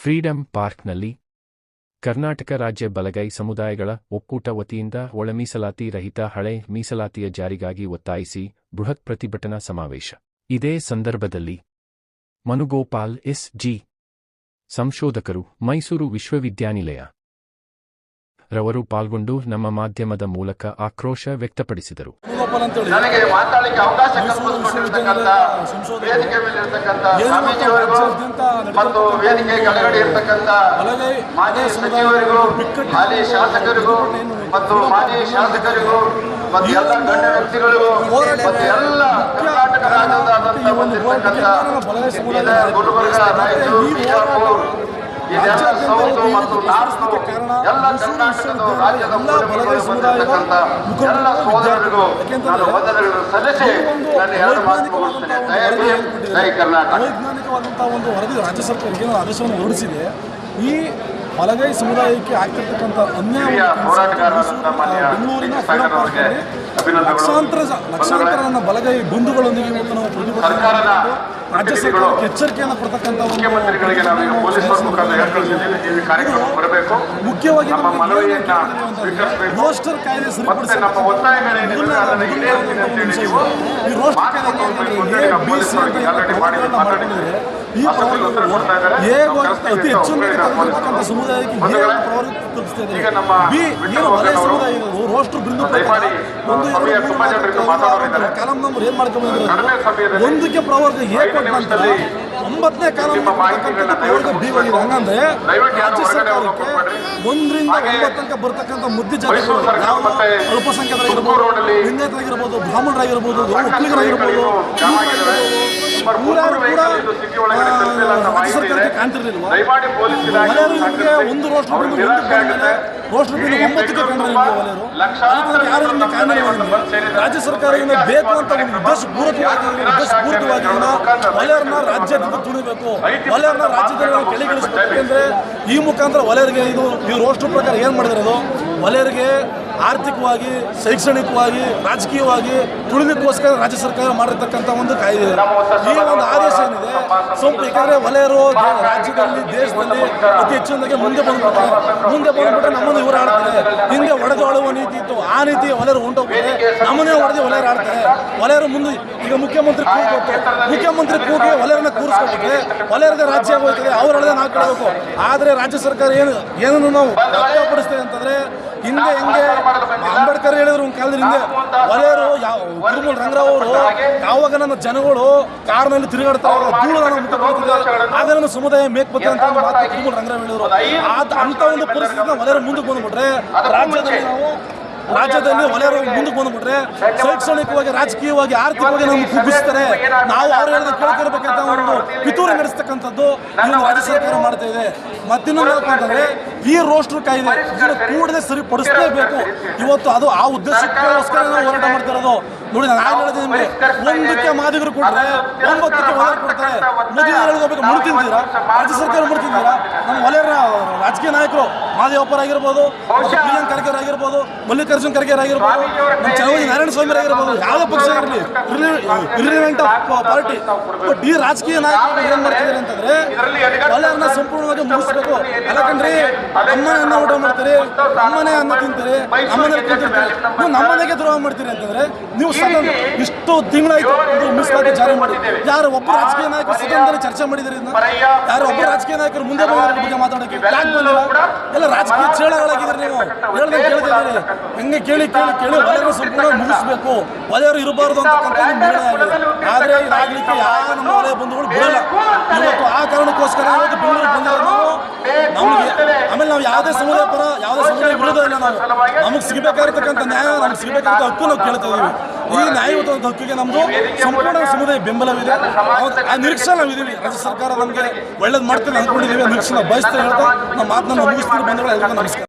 Freedom ಪಾರ್ಕ್ನಲ್ಲಿ ಕರ್ನಾಟಕ ರಾಜ್ಯ ಬಲಗೈ ಸಮುದಾಯಗಳ ಒಕ್ಕೂಟ ವತಿಯಿಂದ ಒಳ ಮೀಸಲಾತಿ ರಹಿತ ಹಳೆ ಮೀಸಲಾತಿಯ ಜಾರಿಗಾಗಿ ಒತ್ತಾಯಿಸಿ ಬೃಹತ್ ಪ್ರತಿಭಟನಾ ಸಮಾವೇಶ. ಇದೇ ಸಂದರ್ಭದಲ್ಲಿ ಮನುಗೋಪಾಲ್ ಎಸ್.ಜಿ. ಸಂಶೋಧಕರು, ಮೈಸೂರು ವಿಶ್ವವಿದ್ಯಾನಿಲಯ ರವರು ಪಾಲ್ಗೊಂಡು ನಮ್ಮ ಮಾಧ್ಯಮದ ಮೂಲಕ ಆಕ್ರೋಶ ವ್ಯಕ್ತಪಡಿಸಿದರು. ನನಗೆ ಮಾತಾಡಲಿಕ್ಕೆ ಅವಕಾಶ ಕಲ್ಪಿಸಿಕೊಟ್ಟಿರ್ತಕ್ಕಂಥ ವೇದಿಕೆ ಮೇಲಿರ್ತಕ್ಕಂಥ ಸ್ವಾಮೀಜಿಯವರಿಗೂ ಮತ್ತು ವೇದಿಕೆ ಕೆಳಗಡೆ ಇರ್ತಕ್ಕಂಥ ಮಾಜಿ ಸಚಿವರಿಗೂ ಹಾಲಿ ಶಾಸಕರಿಗೂ ಮತ್ತು ಮಾಜಿ ಶಾಸಕರಿಗೂ ಮತ್ತು ಎಲ್ಲ ಗಣ್ಯ ವ್ಯಕ್ತಿಗಳಿಗೂ ಮತ್ತು ಎಲ್ಲ ಕರ್ನಾಟಕ ರಾಜ್ಯದಾದ್ಯಂತ ಬಂದಿರ್ತಕ್ಕಂಥ ಗುಲ್ಬರ್ಗ, ರಾಯಚೂರು, ಬಿಜಾಪುರ, ಇದೆಲ್ಲ ಸೌತು ಮತ್ತು ನಾರ್ತು ಎಲ್ಲ ಕರ್ನಾಟಕದ ರಾಜ್ಯದ ಬಂದಿರತಕ್ಕಂಥ ಎಲ್ಲ ಸಹೋದರರಿಗೂ ನಾನು ವಂದನೆಗಳನ್ನು ಸಲ್ಲಿಸಿ ನನ್ನ ಎರಡು ಮಾತು ಮುಗಿಸ್ತೇನೆ. ಜೈ ಕರ್ನಾಟಕ. ವೈಜ್ಞಾನಿಕವಾದಂತಹ ಒಂದು ವರದಿ ರಾಜ್ಯ ಸರ್ಕಾರಕ್ಕೆ ಆದೇಶವನ್ನು ಹೊರಡಿಸಿದೆ. ಈ ಬಲಗೈ ಸಮುದಾಯಕ್ಕೆ ಆಗ್ತಿರ್ತಕ್ಕಂಥ ಅನ್ಯಾಯ ಬೆಂಗಳೂರಿನ ಲಕ್ಷಾಂತರ ನನ್ನ ಬಲಗೈ ಬಂಧುಗಳೊಂದಿಗೆ ಇವತ್ತು ನಾವು ಪ್ರತಿಭಟನೆ ರಾಜ್ಯ ಸರ್ಕಾರಕ್ಕೆ ಎಚ್ಚರಿಕೆಯನ್ನು ಕೊಡ್ತಕ್ಕಂಥ ಮುಖ್ಯವಾಗಿ ರೋಸ್ಟರ್ ಕಾಯ್ದೆ ಸರಿಪಡಿಸಿ ಈ ರೋಸ್ಟರ್ ಕಾಯ್ದೆ ಈ ಪ್ರವರ್ಗಗಳು ಅತಿ ಹೆಚ್ಚು ಸಮುದಾಯಕ್ಕೆ ತಲುಪಿಸ್ತಾ ಇದ್ದಾರೆ. ಏನು ವಲಯ ಸಮುದಾಯ ಇರೋದು ರೋಸ್ಟರ್ ಬಿಂದು ಕಾಲಂ ನಂಬರ್ ಏನ್ ಮಾಡ್ಕೊಂಡ್ಬಂದ್ರೆ ಒಂದಕ್ಕೆ ಪ್ರವರ್ಗ ಹೇಗೆ ಕೊಟ್ಟಂತಾರೆ 9ನೇ ಕಾಲಂ ಪ್ರವರ್ಗ ಬಿ ಆಗಿದೆ. ಹಂಗಂದ್ರೆ ರಾಜ್ಯ ಸರ್ಕಾರಕ್ಕೆ 1ರಿಂದ 9 ತನಕ ಬರ್ತಕ್ಕಂಥ ಮುದ್ದೆ ಜಾತಿಗಳು ಅಲ್ಪಸಂಖ್ಯಾತರಾಗಿರ್ಬೋದು, ಲಿಂಗಾಯತರಾಗಿರ್ಬೋದು, ಬ್ರಾಹ್ಮಣರಾಗಿರ್ಬೋದು, ಒಕ್ಕಲಿಗರಾಗಿರ್ಬೋದು ರಾಜ್ಯ ಸರ್ಕಾರಕ್ಕೆ ಕಾಣ್ತಿರ್ಲಿಲ್ವಾ? ವಲಯರಿಗೆ ಒಂದು ರೋಸ್ಟರ್ ಬಿಂದು ರೋಸ್ಟರ್ ಬಿಂದು 9ಕ್ಕೆ ಕಂಡ್ರೆ ವಲಯರು ಯಾರು ನಮಗೆ ಕಾರಣ ರಾಜ್ಯ ಸರ್ಕಾರದಿಂದ ಬೇಕು ಅಂತ ಒಂದು ಉದ್ದೇಶಪೂರ್ವಕವಾಗಿ ವಲಯರನ್ನ ರಾಜ್ಯದಿಂದ ತುಳಿಬೇಕು, ವಲಯರನ್ನ ರಾಜ್ಯದಲ್ಲಿ ಕೆಳಗಿಳಿಸಬೇಕು. ಯಾಕೆಂದ್ರೆ ಈ ಮುಖಾಂತರ ವಲಯರಿಗೆ ಈ ರೋಸ್ಟರ್ ಪ್ರಕಾರ ಏನ್ ಮಾಡಿದಿರೋದು, ವಲಯರಿಗೆ ಆರ್ಥಿಕವಾಗಿ, ಶೈಕ್ಷಣಿಕವಾಗಿ, ರಾಜಕೀಯವಾಗಿ ತುಳಿಲಿಕ್ಕೋಸ್ಕರ ರಾಜ್ಯ ಸರ್ಕಾರ ಮಾಡಿರ್ತಕ್ಕಂಥ ಒಂದು ಕಾಯ್ದೆ. ಈ ಒಂದು ಆದೇಶ ಏನಿದೆ ಯಾಕಂದ್ರೆ ವಲಯರು ರಾಜ್ಯದಲ್ಲಿ, ದೇಶದಲ್ಲಿ ಅತಿ ಹೆಚ್ಚಿನದಾಗಿ ಮುಂದೆ ಬಂದ್ಬಿಟ್ರೆ ನಮ್ಮನ್ನು ಇವರು ಆಡ್ತಾರೆ. ಹಿಂದೆ ಒಡೆದಾಳುವ ನೀತಿ ಇತ್ತು, ಆ ನೀತಿ ವಲಯರು ಹೊಂಟೋಗ್ತಾರೆ, ನಮ್ಮನ್ನೇ ಹೊಡೆದು ವಲಯರು ಆಡ್ತಾರೆ. ವಲಯರು ಮುಂದೆ ಈಗ ಮುಖ್ಯಮಂತ್ರಿ ಕೂಗಿ ವಲಯರನ್ನ ಕೂರಿಸ್ಕೊಟ್ಟಿದ್ರೆ ವಲಯರಿಗೆ ರಾಜ್ಯ ಆಗೋಯ್ತದೆ, ಅವ್ರು ಹೇಳದೆ ನಾವು ಕೇಳಬೇಕು. ಆದರೆ ರಾಜ್ಯ ಸರ್ಕಾರ ಏನನ್ನು ನಾವು ವ್ಯಕ್ತಪಡಿಸ್ತೇವೆ ಅಂತಂದ್ರೆ ಹಿಂದೆ ಹೆಂಗೆ ಅಂಬೇಡ್ಕರ್ ಹೇಳಿದ್ರು ಒಂದು ಕಾಲದ ಹಿಂದೆ ವಲಯರು ಕುರುಮೂಲ ರಂಗರಾವ್ ಅವರು ಯಾವಾಗ ನನ್ನ ಜನಗಳು ಕಾರ್ನಲ್ಲಿ ತಿರುಗಾಡ್ತಾರೆ ಧೂಳು ಆಗ ನನ್ನ ಸಮುದಾಯ ಮೇಕ್ಬತ್ತೆ ಅಂತ ಮಾತು ಕುರುಮೂಲ ರಂಗರಾವ್ ಹೇಳಿದ್ರು. ಅಂತ ಒಂದು ಪರಿಸ್ಥಿತಿನ ವಲಯರು ಮುಂದಕ್ಕೆ ಬಂದ್ಬಿಟ್ರೆ ರಾಜ್ಯದಲ್ಲಿ ವಲಯರು ಮುಂದಕ್ಕೆ ಬಂದ್ಬಿಟ್ರೆ ಶೈಕ್ಷಣಿಕವಾಗಿ, ರಾಜಕೀಯವಾಗಿ, ಆರ್ಥಿಕವಾಗಿ ನಮ್ಗೆ ಕುಗ್ಗಿಸ್ತಾರೆ. ನಾವು ಅವ್ರು ಹೇಳಿದ ಕೇಳ್ತಿರ್ಬೇಕಂತ ಒಂದು ಪಿತೂರಿ ನಡೆಸ್ತಕ್ಕಂಥದ್ದು ಇನ್ನು ರಾಜ್ಯ ಸರ್ಕಾರ ಮಾಡ್ತಾ ಇದೆ. ಮತ್ತಿನ್ನೊಂದು ಅಂತಂದ್ರೆ ಈ ರೋಸ್ಟರ್ ಕಾಯ್ದೆ ಕೂಡಲೇ ಸರಿಪಡಿಸಲೇಬೇಕು. ಇವತ್ತು ಅದು ಆ ಉದ್ದೇಶಕ್ಕೋಸ್ಕರ ನಾವು ಹೋರಾಟ ಮಾಡ್ತಿರೋದು. ನೋಡಿ, ನಾನು ಹೇಳಿದೆ ನಿಮಗೆ, 1ಕ್ಕೆ ಮಾದಿಗರು ಕೊಟ್ರೆ 9ಕ್ಕೆ ವಲಯರು ಕೊಡ್ತಾರೆ. ಮದುವೆ ಹೇಳ್ಕೋಬೇಕು, ಮುಳು ತಿಂತೀರಾ? ರಾಜ್ಯ ಸರ್ಕಾರ ಮುಳು ತಿಂತೀರಾ? ನಮ್ಮ ವಲಯರ ರಾಜಕೀಯ ನಾಯಕರು ಮಾದೇವಪ್ಪರ್ ಆಗಿರ್ಬೋದು, ಪ್ರಿಯಾಂಕ್ ಖರ್ಗೆ ಆಗಿರ್ಬೋದು, ಮಲ್ಲಿಕಾರ್ಜುನ್ ಖರ್ಗೆ ಆಗಿರ್ಬೋದು, ನಮ್ಮ ಚಲವಾದಿ ನಾರಾಯಣ ಸ್ವಾಮಿ ಆಗಿರ್ಬೋದು, ಯಾವುದೇ ಪಕ್ಷ ಆಗಿರಲಿ, ಇರ್ರಿಲೆವೆಂಟ್ ಆಫ್ ಪಾರ್ಟಿ. ಬಟ್ ಈ ರಾಜಕೀಯ ನಾಯಕರು ಏನ್ ಮಾಡ್ತಿದ್ದಾರೆ ಅಂತಂದ್ರೆ ವಲಯರನ್ನ ಸಂಪೂರ್ಣವಾಗಿ ಮುಗಿಸ್ಬೇಕು. ಯಾಕಂದ್ರೆ ಅಮ್ಮನ ಊಟ ಮಾಡ್ತಾರೆ, ಅಮ್ಮನೇ ಅನ್ನ ತಿಂತಾರೆ, ಅಮ್ಮನೇ ತಿಂತಿರ್ತಾರೆ. ನೀವು ನಮ್ಮನೆಗೆ ದ್ರೋಹ ಮಾಡ್ತೀರಿ ಅಂತಂದ್ರೆ ನೀವು ಇಷ್ಟು ತಿಂಗಳಾಯ್ತು ಮೀಸಲಾತಿ ಜಾರಿ ಮಾಡಿ ಯಾರು ಒಬ್ಬ ರಾಜಕೀಯ ನಾಯಕರು ಸದನದಲ್ಲಿ ಚರ್ಚೆ ಮಾಡಿದ್ರಿ? ಯಾರು ಒಬ್ಬ ರಾಜಕೀಯ ನಾಯಕರು ಮುಂದೆ ಬಂದ್ರ ಬಗ್ಗೆ ಮಾತಾಡೋಕೆ ಯಾಕೆ ಬಂದಿಲ್ಲ? ಎಲ್ಲ ರಾಜಕೀಯ ಚೇಳಗಳಾಗಿದ್ರೆ ನೀವು ಹೇಳ್ದಂಗೆ ಕೇಳ್ತಿದ್ದೀರಿ. ಹೆಂಗೆ ಕೇಳಿ ವಲಯರು ಸಂಪೂರ್ಣ ಮುಗಿಸ್ಬೇಕು, ವಲಯರು ಇರಬಾರ್ದು ಅಂತಕ್ಕಂಥ ನಿರ್ಣಯ ಆಗಿದೆ. ಆದ್ರೆ ಇದಾಗಲಿಕ್ಕೆ ಯಾವ ನಮ್ಮ ವಲಯ ಬಂಧುಗಳು ಬಿಡಲ್ಲ. ಇವತ್ತು ಆ ಕಾರಣಕ್ಕೋಸ್ಕರ ಇವತ್ತು ಬೆಂಗಳೂರು ಬಂದಿರೋದು ನಮಗೆ. ಆಮೇಲೆ ನಾವು ಯಾವುದೇ ಸಮುದಾಯ ಪರ, ಯಾವುದೇ ಸಮುದಾಯ ವಿರೋಧ ಇಲ್ಲ. ನಮಗೆ ಸಿಗಬೇಕಾಗಿರ್ತಕ್ಕಂಥ ನ್ಯಾಯ, ನಮ್ಗೆ ಸಿಗಬೇಕಾದ ಹಕ್ಕು ನಾವು ಕೇಳ್ತಾ ಇದೀವಿ. ಈ ನ್ಯಾಯಯುತವಾದ ಹಕ್ಕಿಗೆ ನಮ್ದು ಸಂಪೂರ್ಣ ಸಮುದಾಯ ಬೆಂಬಲವಿದೆ. ಆ ನಿರೀಕ್ಷೆ ನಾವಿದ್ದೀವಿ. ರಾಜ್ಯ ಸರ್ಕಾರ ನಮಗೆ ಒಳ್ಳೇದು ಮಾಡ್ತೀನಿ ಅಂದ್ಕೊಂಡಿದ್ದೀವಿ. ಆ ನಿರೀಕ್ಷೆ ನಾವು ಬಯಸ್ತಾ ಹೇಳ್ತಾ ನಮ್ಮ ಮಾತನ್ನ ಮುಗಿಸ್ತೀನಿ. ಬಂಧುಗಳು, ಎಲ್ಲರಿಗೂ ನಮಸ್ಕಾರ.